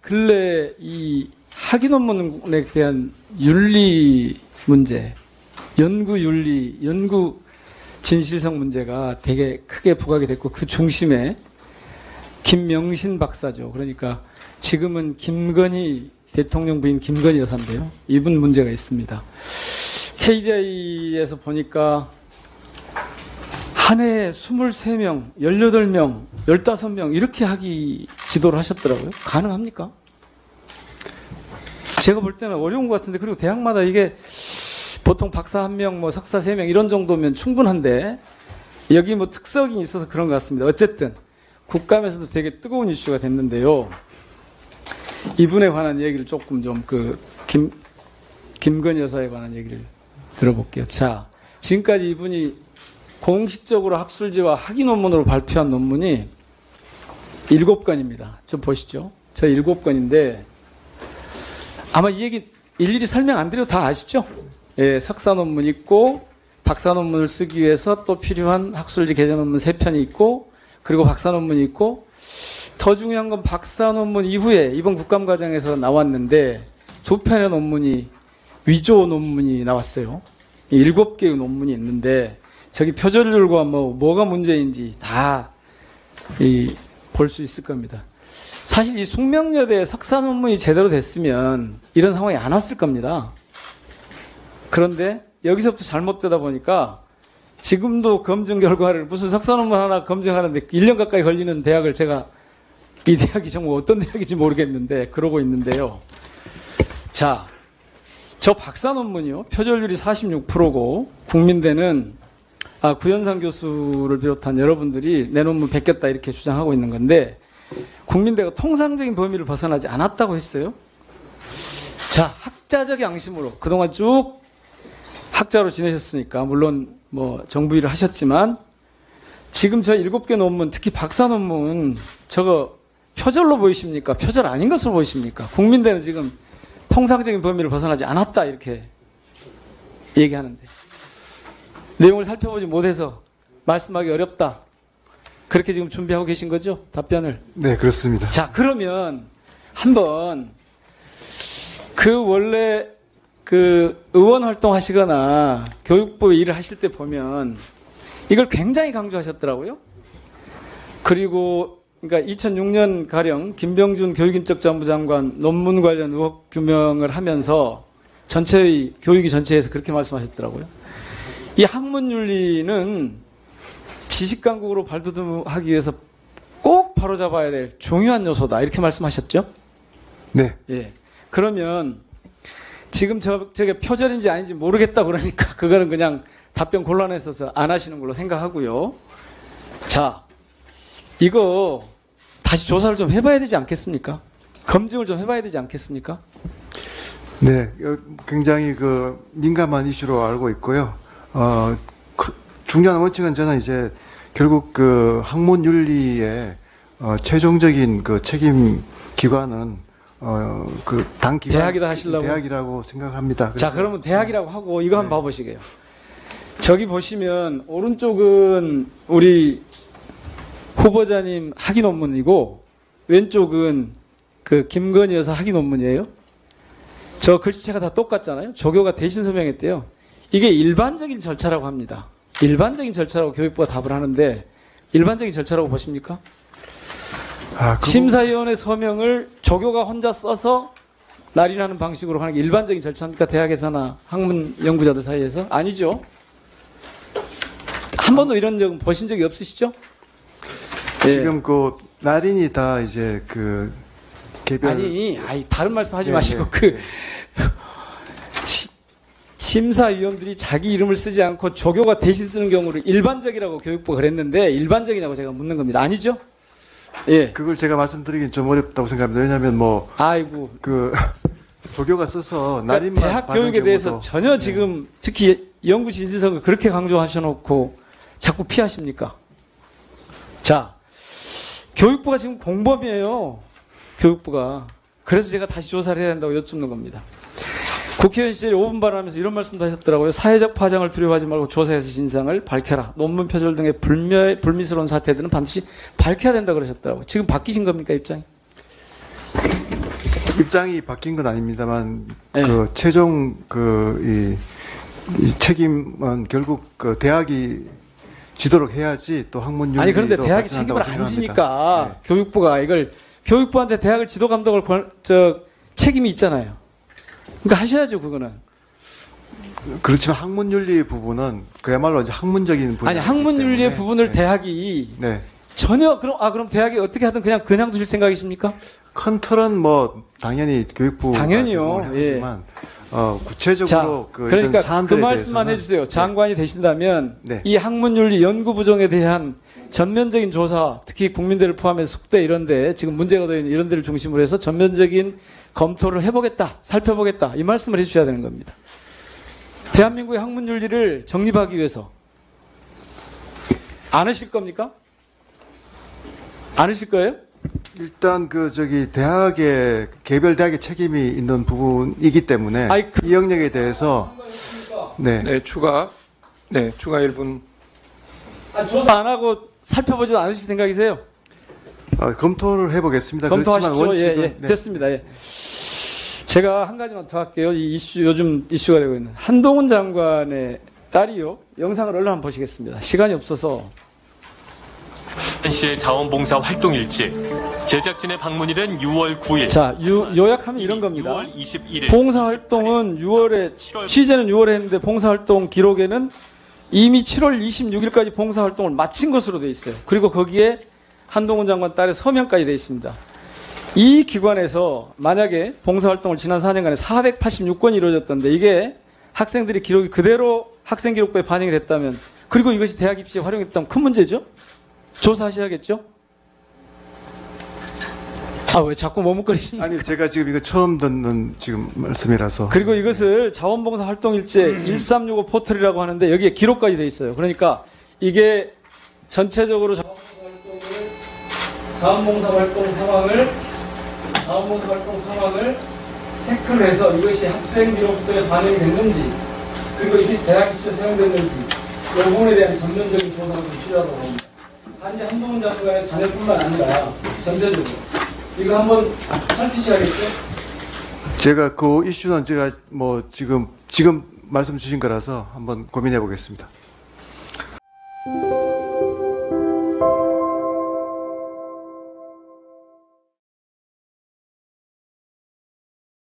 근래 이 학위 논문에 대한 윤리 문제, 연구 윤리, 연구 진실성 문제가 되게 크게 부각이 됐고 그 중심에 김명신 박사죠. 그러니까 지금은 김건희 대통령 부인 김건희 여사인데요. 이분 문제가 있습니다. KDI에서 보니까 한 해에 23명, 18명, 15명 이렇게 학위 지도를 하셨더라고요. 가능합니까? 제가 볼 때는 어려운 것 같은데 그리고 대학마다 이게 보통 박사 1명, 뭐 석사 3명 이런 정도면 충분한데 여기 뭐 특성이 있어서 그런 것 같습니다. 어쨌든 국감에서도 되게 뜨거운 이슈가 됐는데요. 이분에 관한 얘기를 조금 좀 김건희 여사에 관한 얘기를 들어볼게요. 자, 지금까지 이분이 공식적으로 학술지와 학위 논문으로 발표한 논문이 7건입니다. 좀 보시죠. 저 7건인데 아마 이 얘기 일일이 설명 안 드려도 다 아시죠? 예, 석사 논문 있고 박사 논문을 쓰기 위해서 또 필요한 학술지 개정 논문 3편이 있고 그리고 박사 논문이 있고 더 중요한 건 박사 논문 이후에 이번 국감 과정에서 나왔는데 2편의 논문이 위조 논문이 나왔어요. 7개의 논문이 있는데 저기 표절률과 뭐가 문제인지 다 볼 수 있을 겁니다. 사실 이 숙명여대 석사 논문이 제대로 됐으면 이런 상황이 안 왔을 겁니다. 그런데 여기서부터 잘못되다 보니까 지금도 검증 결과를 무슨 석사 논문 하나 검증하는데 1년 가까이 걸리는 대학을 제가 이 대학이 정말 어떤 대학인지 모르겠는데 그러고 있는데요. 자, 저 박사 논문이요. 표절률이 46%고 국민대는 구현상 교수를 비롯한 여러분들이 내 논문 베꼈다 이렇게 주장하고 있는 건데 국민대가 통상적인 범위를 벗어나지 않았다고 했어요. 자, 학자적 양심으로 그동안 쭉 학자로 지내셨으니까 물론 뭐 정부 일을 하셨지만 지금 저 7개 논문 특히 박사 논문 저거 표절로 보이십니까? 표절 아닌 것으로 보이십니까? 국민대는 지금 통상적인 범위를 벗어나지 않았다 이렇게 얘기하는데 내용을 살펴보지 못해서 말씀하기 어렵다. 그렇게 지금 준비하고 계신 거죠? 답변을. 네, 그렇습니다. 자, 그러면 한번 원래 의원 활동하시거나 교육부에 일을 하실 때 보면 이걸 굉장히 강조하셨더라고요. 그리고 그러니까 2006년 가령 김병준 교육인적자문부 장관 논문 관련 의혹 규명을 하면서 전체의 교육위 전체에서 그렇게 말씀하셨더라고요. 이 학문윤리는 지식강국으로 발돋움하기 위해서 꼭 바로잡아야 될 중요한 요소다 이렇게 말씀하셨죠? 네. 예. 그러면 지금 저게 표절인지 아닌지 모르겠다 그러니까 그거는 그냥 답변 곤란해서 안 하시는 걸로 생각하고요. 자, 이거 다시 조사를 좀 해봐야 되지 않겠습니까? 검증을 좀 해봐야 되지 않겠습니까? 네, 굉장히 민감한 이슈로 알고 있고요. 중요한 원칙은 저는 이제 결국 학문 윤리의 최종적인 책임 기관은 당 기관 대학이다 하시려고 대학이라고 생각합니다. 자, 그러면 대학이라고 하고 이거 한번 봐보시게요. 저기 보시면 오른쪽은 우리 후보자님 학위 논문이고 왼쪽은 김건희 여사 학위 논문이에요. 저 글씨체가 다 똑같잖아요. 조교가 대신 서명했대요. 이게 일반적인 절차라고 합니다. 일반적인 절차라고 교육부가 답을 하는데 일반적인 절차라고 보십니까? 심사위원회 서명을 조교가 혼자 써서 날인하는 방식으로 하는 게 일반적인 절차입니까? 대학에서나 학문 연구자들 사이에서? 아니죠. 한 번도 이런 적 보신 적이 없으시죠? 지금 날인이 다 이제 개별 아니 다른 말씀 하지 마시고 심사위원들이 자기 이름을 쓰지 않고 조교가 대신 쓰는 경우를 일반적이라고 교육부가 그랬는데 일반적이냐고 제가 묻는 겁니다. 아니죠? 예. 그걸 제가 말씀드리긴 좀 어렵다고 생각합니다. 왜냐하면 조교가 써서 날인만 대학 교육에 대해서 전혀 지금 특히 연구 진실성을 그렇게 강조하셔놓고 자꾸 피하십니까? 자, 교육부가 지금 공범이에요. 교육부가. 그래서 제가 다시 조사를 해야 된다고 여쭙는 겁니다. 국회의원 시절에 5분 발언하면서 이런 말씀도 하셨더라고요. 사회적 파장을 두려워하지 말고 조사해서 진상을 밝혀라. 논문 표절 등의 불미스러운 사태들은 반드시 밝혀야 된다고 그러셨더라고요. 지금 바뀌신 겁니까, 입장이? 입장이 바뀐 건 아닙니다만 네. 그 최종 이 책임은 결국 그 대학이 지도록 해야지 또 학문 윤리도 아니 그런데 대학이 발전한다고 책임을 안 생각합니다. 지니까 네. 교육부가 이걸 교육부한테 대학을 지도 감독을 책임이 있잖아요. 그러니까 하셔야죠 그거는. 그렇지만 학문 윤리 부분은 그야말로 이제 학문적인 부분. 아니 학문 윤리의 부분을 네. 대학이 네. 전혀 그럼 대학이 어떻게 하든 그냥 두실 생각이십니까? 큰 틀은 뭐 당연히 교육부가 당연히요. 제공을 예. 하지만 구체적으로 자, 그 그러니까 이런 사안들에 그 말씀만 대해서는 해주세요. 장관이 되신다면 네. 이 학문윤리 연구 부정에 대한 전면적인 조사, 특히 국민들을 포함해서 숙대 이런데 지금 문제가 되어 있는 이런 데를 중심으로 해서 전면적인 검토를 해보겠다, 살펴보겠다 이 말씀을 해주셔야 되는 겁니다. 대한민국의 학문윤리를 정립하기 위해서 안 하실 겁니까? 안 하실 거예요? 일단 대학의 개별 대학의 책임이 있는 부분이기 때문에 아니, 이 영역에 대해서 네. 네, 추가 1분. 조사 안 하고 살펴보지도 않으실 생각이세요? 검토를 해보겠습니다. 검토하십시오. 그렇지만 원칙은 예. 됐습니다. 예. 제가 한 가지만 더 할게요. 이 이슈 요즘 이슈가 되고 있는 한동훈 장관의 딸이요. 영상을 얼른 한번 보시겠습니다. 시간이 없어서. 씨의 자원봉사 활동일지 제작진의 방문일은 6월 9일. 자, 요약하면 이런 겁니다. 6월 21일. 봉사활동은 6월에 취재는 6월에 했는데 봉사활동 기록에는 이미 7월 26일까지 봉사활동을 마친 것으로 돼 있어요. 그리고 거기에 한동훈 장관 딸의 서명까지 돼 있습니다. 이 기관에서 만약에 봉사활동을 지난 4년간에 486건이 이루어졌던데 이게 학생들이 기록이 그대로 학생기록부에 반영이 됐다면 그리고 이것이 대학 입시에 활용됐다면 큰 문제죠? 조사하셔야겠죠? 왜 자꾸 머뭇거리십니까? 아니 제가 지금 이거 처음 듣는 지금 말씀이라서 그리고 이것을 자원봉사 활동일제 1365 포털이라고 하는데 여기에 기록까지 돼 있어요. 그러니까 이게 전체적으로 자원봉사 활동 상황을 체크를 해서 이것이 학생 기록부에 반영이 됐는지 그리고 이게 대학 입시에 사용됐는지 이 부분에 대한 전면적인 조사가 좀 필요하다고 합니다. 단지 한동훈 장관의 자녀뿐만 아니라 전체적으로 이거 한번 살피셔야겠죠? 제가 그 이슈는 제가 뭐 지금 말씀 주신 거라서 한번 고민해 보겠습니다.